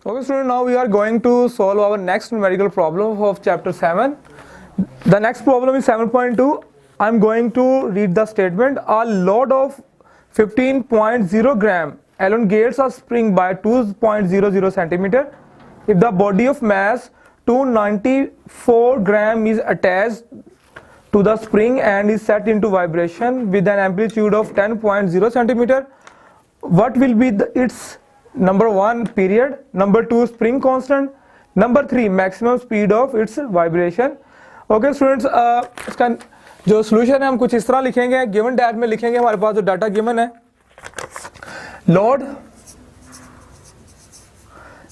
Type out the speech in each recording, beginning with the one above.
Okay, student, now we are going to solve our next numerical problem of chapter 7. The next problem is 7.2. I'm going to read the statement. A load of 15.0 gram elongates a spring by 2.00 centimeter. If the body of mass 294 gram is attached to the spring and is set into vibration with an amplitude of 10.0 centimeter, what will be its number 1 period, number 2 spring constant, number 3 maximum speed of its vibration. Okay students, इसका जो solution है हम कुछ इस तरह लिखेंगे. Given that में लिखेंगे हमारे पास जो डाटा गिवन है, लोड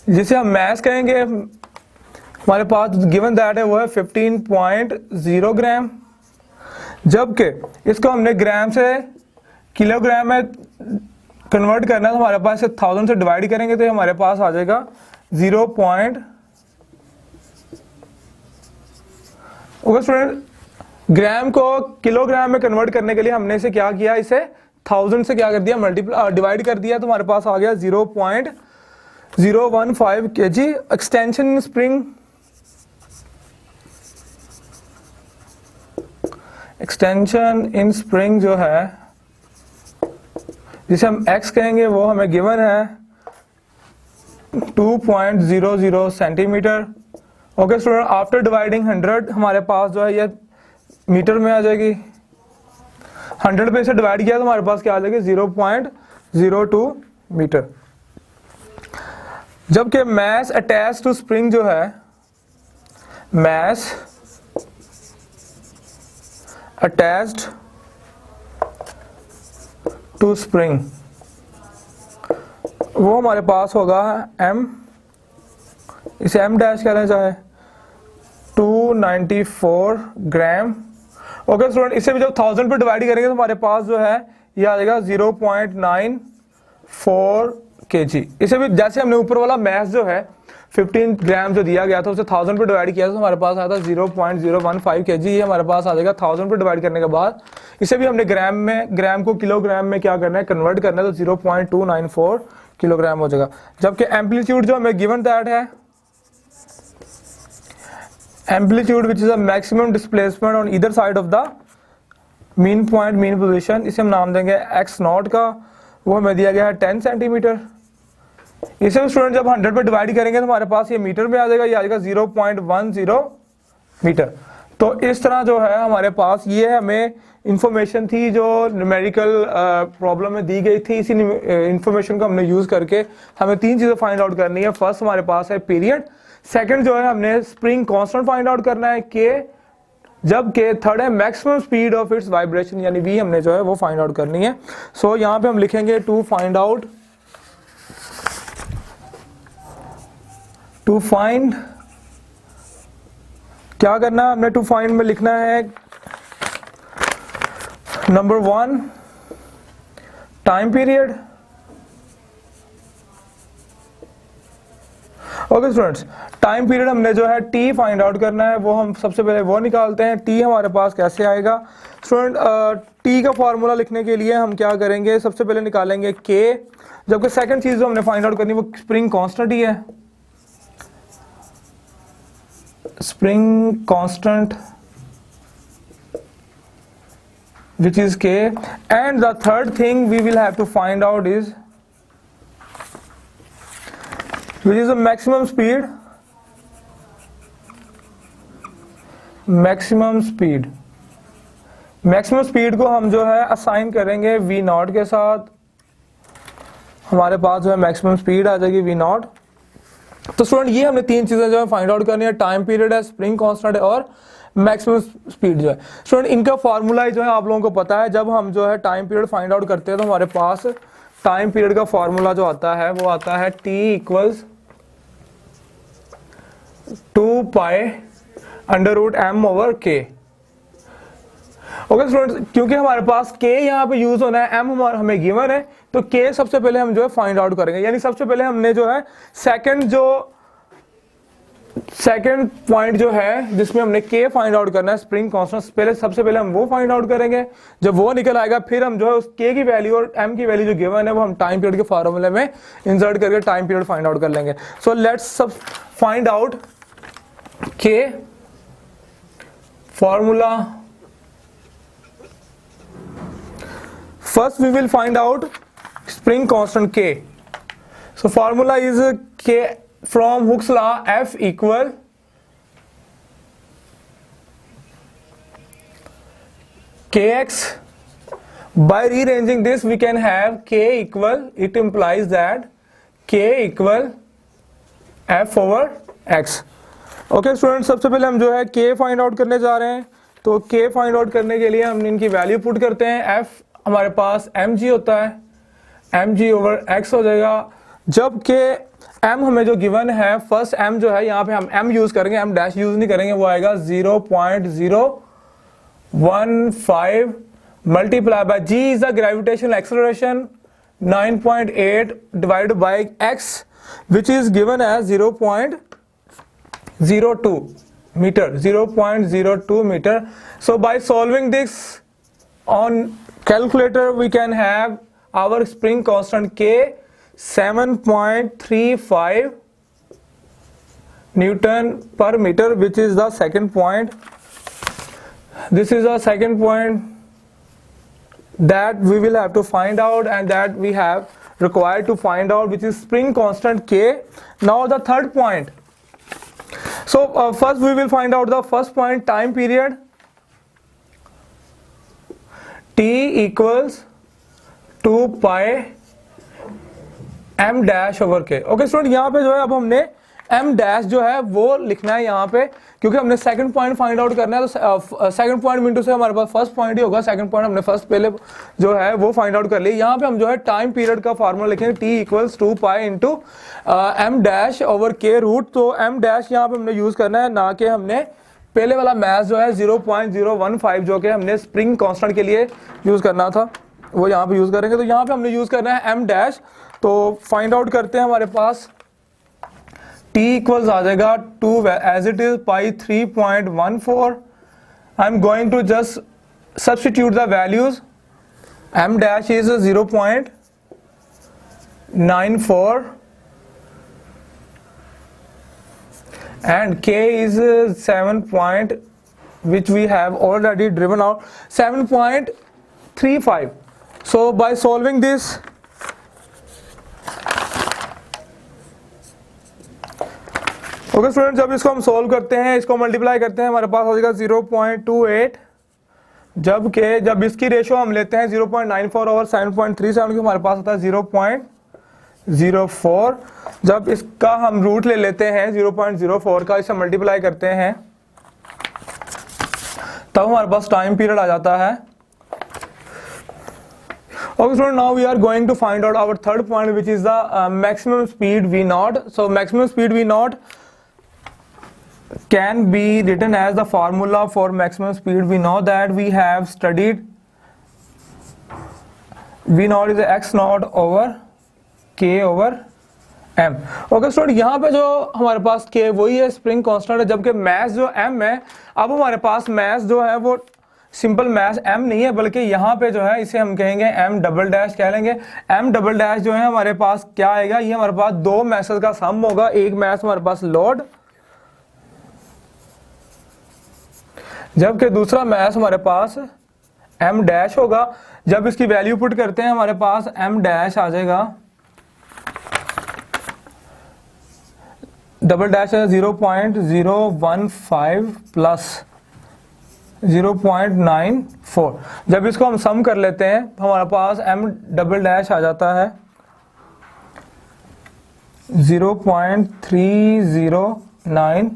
जिसे हम मैस कहेंगे, हमारे पास गिवन दैट है वो है 15.0 ग्राम, जबकि इसको हमने ग्राम से किलोग्राम में कन्वर्ट करना है तो हमारे पास 1000 से डिवाइड करेंगे तो हमारे पास आ जाएगा 0. ओके स्टूडेंट, ग्राम को किलोग्राम में कन्वर्ट करने के लिए हमने इसे क्या किया, इसे 1000 से क्या कर दिया, मल्टीप्लाई डिवाइड कर दिया तो हमारे पास आ गया 0.015 kg. Extension in spring, extension in spring जो है जिसे हम x कहेंगे वो हमें गिवन है 2.00 centimetre. Okay student, after dividing 100 हमारे पास जो है ये मीटर में आ जाएगी. 100 पे से डिवाइड किया तो हमारे पास क्या आ जाएगी 0.02 मीटर. जबकि मैस अटैच टू स्प्रिंग जो है, मैस अटैच्ड टू स्प्रिंग वो हमारे पास होगा m, इसे m डैश कहना चाहे 294 ग्राम. ओके स्टूडेंट, इसे भी जब 1000 पे डिवाइड करेंगे तो हमारे पास जो है ये आ जाएगा 0.94 kg. इसे भी जैसे हमने ऊपर वाला मैस जो है 15 ग्राम जो दिया गया था उसे 1000 पे डिवाइड किया तो हमारे पास आया था 0.015 kg. ये हमारे पास आ जाएगा 1000 पे डिवाइड करने के बाद. इसे भी हमने ग्राम में, ग्राम को किलोग्राम में क्या करना है, कन्वर्ट करना है तो 0.294 किलोग्राम हो जाएगा. जबकि एम्पलीट्यूड जो हमें गिवन दैट है, amplitude which is a maximum displacement on either side of the mean point, mean position, इसे हम नाम देंगे x0 का, वो हमें दिया गया है 10 सेंटीमीटर. इसे स्टूडेंट जब 100 पे डिवाइड करेंगे तो हमारे पास ये मीटर में आ जाएगा, ये आ जाएगा 0.10 मीटर. तो इस तरह जो है हमारे पास ये हमें इंफॉर्मेशन थी जो न्यूमेरिकल प्रॉब्लम में दी गई थी. इसी इंफॉर्मेशन को हमने यूज करके हमें 3 चीजें फाइंड आउट करनी है. फर्स्ट हमारे पास है पीरियड, सेकंड जो है हमने स्प्रिंग कांस्टेंट फाइंड आउट करना है के, जबकि थर्ड है maximum speed of its vibration यानी v हमने जो है वो फाइंड आउट करनी है. सो यहाँ पे हम लिखेंगे टू फाइंड क्या करना है हमने, टू फाइंड में लिखना है number 1 time period. Okay students, time period हमने जो है t फाइंड आउट करना है, वो हम सबसे पहले वो निकालते हैं. t हमारे पास कैसे आएगा स्टूडेंट, t का फॉर्मूला लिखने के लिए हम क्या करेंगे, सबसे पहले निकालेंगे k, जबकि सेकंड चीज जो हमने फाइंड आउट करनी है वो स्प्रिंग कांस्टेंट ही है, spring constant which is k, and the third thing we will have to find out is which is the maximum speed. maximum speed को हम जो है असाइन करेंगे v0 के साथ, हमारे पास जो है मैक्सिमम स्पीड आ जाएगी v0. तो स्टूडेंट ये हमने 3 चीजें जो है फाइंड आउट करनी है, टाइम पीरियड है, स्प्रिंग कांस्टेंट है और मैक्सिमम स्पीड जो है. स्टूडेंट इनका फार्मूला जो है आप लोगों को पता है, जब हम जो है टाइम पीरियड फाइंड आउट करते हैं तो हमारे पास टाइम पीरियड का फार्मूला जो आता है वो आता है t equals 2 pi under root m over k. Okay students, क्योंकि हमारे पास k यहाँ पे यूज होना है, m हमें गिवन है तो k सबसे पहले हम जो है फाइंड आउट करेंगे. यानी सबसे पहले हमने जो है सेकंड जो सेकेंड पॉइंट जो है जिसमें हमने के फाइंड आउट करना है, स्प्रिंग कांस्टेंट, पहले सबसे पहले हम वो फाइंड आउट करेंगे। जब वो निकल आएगा फिर हम जो है उस के की वैल्यू और एम की वैल्यू जो गिवन है वो हम टाइम पीरियड के फार्मूले में इंसर्ट करके टाइम पीरियड फाइंड आउट कर लेंगे। So let's find out K formula. First we will find out spring constant K. So formula is K from Hooke's law, F equal kx. By rearranging this we can have k equal, it implies that k equal f over x. Okay student, सबसे पहले हम जो है k find out करने जा रहे हैं। तो k फाइंड आउट करने के लिए हम इनकी वैल्यू पुट करते हैं। f हमारे पास mg होता है, mg over x हो जाएगा। जब k m हमें जो गिवन है, फर्स्ट m जो है यहाँ पे हम m यूज करेंगे, m डैश यूज नहीं करेंगे, वो आएगा 0.015 multiply by g is the gravitational acceleration 9.8 divided by x which is given as 0.02 metre, 0.02 metre. So by solving this on calculator we can have our spring constant k 7.35 Newton per meter, which is the second point. This is the second point that we will have to find out and that we have required to find out, which is spring constant K. Now the third point. So first we will find out the first point, time period. T equals 2 pi m dash over के। Okay student, यहाँ पे जो है अब हमने m dash जो है वो लिखना है यहाँ पे, क्योंकि हमने सेकंड पॉइंट फाइंड आउट करना है। तो सेकंड पॉइंट मिनटू से हमारे पास फर्स्ट पॉइंट ही होगा। सेकंड पॉइंट हमने फर्स्ट पहले जो है वो फाइंड आउट कर लिया। यहाँ पे हम जो है टाइम पीरियड का फार्मूला लिखेंगे, t equals 2 pi into m dash over के रूट। तो m डैश यहाँ पे हमने यूज करना है, ना कि हमने पहले वाला मैथ जो है 0.015 जो कि हमने स्प्रिंग कांस्टेंट के लिए यूज करना था वो यहाँ पे यूज करेंगे। तो यहाँ पे हमने यूज करना है m डैश। तो फाइंड आउट करते हैं, हमारे पास t इक्वल्स आ जाएगा 2 as it is pi 3.14। I am going to just substitute the values. m dash is 0.94 and k is 7 point, which we have already driven out, 7.35. so by solving this, okay student, जब इसको हम solve करते हैं, इसको multiply करते हैं, हमारे पास हो जाएगा 0.28। जब इसकी रेशो हम लेते हैं 0.94 और 7.37 की, हमारे पास होता है 0.04। जब इसका हम रूट ले लेते हैं 0.04 का, इसे मल्टीप्लाई करते हैं, तब हमारे पास टाइम पीरियड आ जाता है। Okay, so now we are going to find out our third point, which is the maximum speed v naught. So maximum speed v naught can be written as the formula for maximum speed v naught that we have studied. v naught is x naught over k over m. Okay, so यहाँ पे जो हमारे पास k वही है, spring constant है, जबकि mass जो m है, अब हमारे पास mass जो है वो सिंपल मैथ m नहीं है, बल्कि यहाँ पे जो है इसे हम कहेंगे m डबल डैश कह लेंगे। m डबल डैश जो है हमारे पास क्या आएगा, ये हमारे पास दो मैसेज का सम होगा। एक मैथ हमारे पास लोड, जबकि दूसरा मैथ हमारे पास m डैश होगा। जब इसकी वैल्यू पुट करते हैं, हमारे पास m डैश आ जाएगा, डबल डैश है 0.015 प्लस 0.94। जब इसको हम सम कर लेते हैं तो हमारे पास m डबल डैश आ जाता है 0.309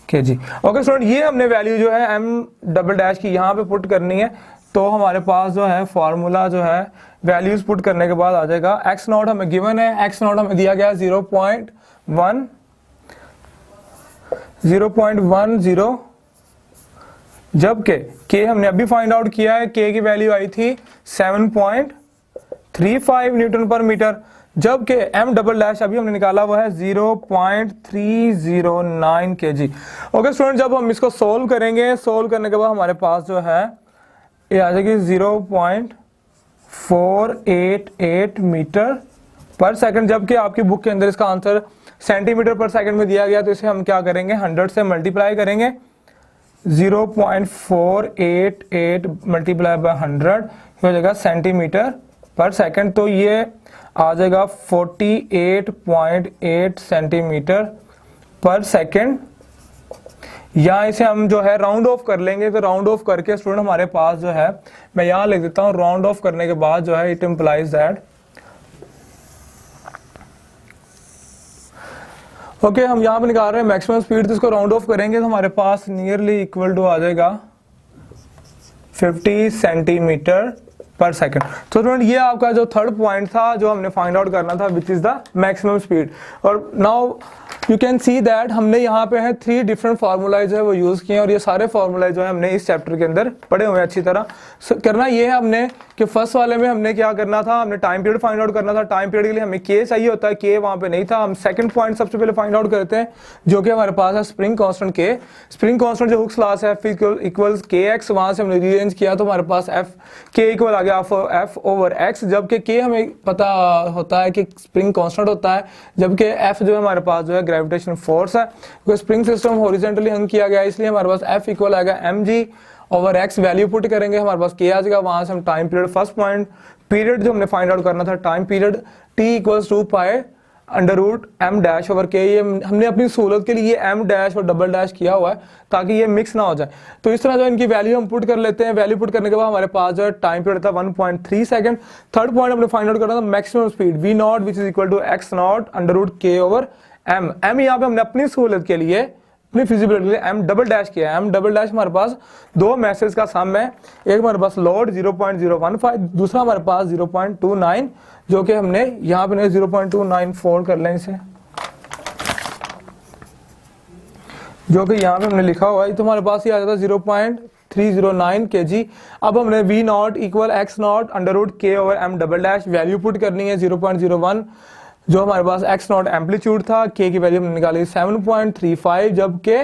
kg। ओके स्टूडेंट, ये हमने वैल्यू जो है m डबल डैश की यहाँ पे पुट करनी है। तो हमारे पास जो है फॉर्मूला जो है वैल्यूज पुट करने के बाद आ जाएगा, x नॉट हमें गिवन है, x नॉट हमें दिया गया 0.10, जबकि k हमने अभी फाइंड आउट किया है, k की वैल्यू आई थी 7.35 न्यूटन पर मीटर। जबकि m डबल डैश अभी हमने निकाला हुआ है 0.309 kg। ओके स्टूडेंट, जब हम इसको सोल्व करेंगे, सोल्व करने के बाद हमारे पास जो है ये आ जाएगी 0.488 मीटर पर सेकंड, जबकि आपकी बुक के अंदर इसका आंसर सेंटीमीटर पर सेकंड में दिया गया। तो इसे हम क्या करेंगे, 100 से मल्टीप्लाई करेंगे। 0.488 मल्टीप्लाई बाय 100 हो जाएगा सेंटीमीटर पर सेकंड। तो ये आ जाएगा 48.8 सेंटीमीटर पर सेकंड। यहाँ इसे हम जो है राउंड ऑफ कर लेंगे। तो राउंड ऑफ करके स्टूडेंट हमारे पास जो है, मैं यहाँ लिख देता हूँ, राउंड ऑफ करने के बाद जो है इट इम्प्लाइज दैट, ओके हम यहाँ पे निकाल रहे हैं मैक्सिमम स्पीड। तो इसको राउंड ऑफ करेंगे तो हमारे पास नियरली इक्वल टू आ जाएगा 50 सेंटीमीटर पर सेकंड। तो स्टूडेंट ये आपका जो थर्ड पॉइंट था जो हमने फाइंड आउट करना था, which is the maximum speed. और now you can see that हमने यहाँ पे है 3 डिफरेंट फार्मूलाइज जो है वो यूज किए हैं, और ये सारे फार्मूलाइज जो है हमने इस चैप्टर के अंदर पढ़े हुए हैं अच्छी तरह। करना ये है हमने कि फर्स्ट वाले में हमने क्या करना था, हमने टाइम पीरियड फाइंड आउट करना था। टाइम पीरियड के लिए हमें के चाहिए होता है, के वहाँ पे नहीं था। हम सेकंड पॉइंट सबसे पहले फाइंड आउट करते हैं, जो कि हमारे पास है स्प्रिंग कांस्टेंट के। स्प्रिंग कांस्टेंट जो हुक्स लॉ है एफ इक्वल्स के एक्स, वहाँ से हमने रीअरेंज किया तो हमारे पास एफ के इक्वल आ गया एफ ओवर एक्स। जबकि के हमें पता होता है कि स्प्रिंग कांस्टेंट होता है, जबकि एफ जो है हमारे पास जो है ग्रेविटेशनल फोर्स है। क्योंकि स्प्रिंग सिस्टम हॉरिजॉन्टली हंग किया गया, इसलिए हमारे पास एफ इक्वल आएगा mg over x. Value put करेंगे, हमारे पास के आ जाएगा। वहां से हम time period, first point period जो हमने फाइंड आउट करना था, time period t equals two pi under root m dash over k. ये हमने अपनी सहूलत के लिए m डैश और डबल डैश किया हुआ है ताकि ये मिक्स ना हो जाए। तो इस तरह जो इनकी वैल्यू हम पुट कर लेते हैं। वैल्यू पुट करने के बाद हमारे पास जो है टाइम पीरियड था 1.3 सेकंड। थर्ड पॉइंट हमने फाइंड आउट करना था maximum speed v nought which is equal to x nought under root k over m। m यहाँ पे हमने अपनी सहूलत के लिए, अपनी फिजिबिलिटी के लिए m डबल डैश किया है। m डबल डैश हमारे पास 2 मैसेज का सम है। एक हमारे पास लोड 0.015, दूसरा हमारे पास 0.29, जो कि हमने यहाँ पे 0.29 फोल्ड कर लें इसे, जो कि यहाँ पे हमने लिखा हुआ है। तो हमारे पास ये आ जाता है 0.309 kg। अब हमने v nought equal x nought under root k over m double dash, value put करनी है 0.01, जो हमारे पास x नॉट एम्पलीट्यूड था। k की वैल्यू हमने निकाली 7.35, जबकि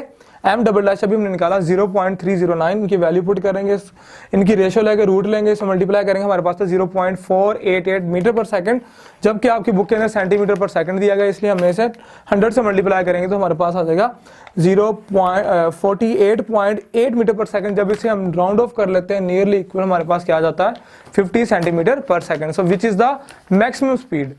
m डबल डैश अभी हमने निकाला 0.309। इनकी वैल्यू पुट करेंगे, इनकी रेशियो लेके रूट लेंगे, इसे मल्टीप्लाई करेंगे, हमारे पास था 0.488 मीटर पर सेकंड, जबकि आपकी बुक के अंदर सेंटीमीटर पर सेकंड दिया गया, इसलिए हमने इसे 100 से मल्टीप्लाई करेंगे तो हमारे पास आ जाएगा 0.48.8 मीटर पर सेकंड। जब इसे हम राउंड ऑफ कर लेते हैं नियरली इक्वल, हमारे पास क्या आ जाता है 50 सेंटीमीटर पर second. So which is the maximum speed.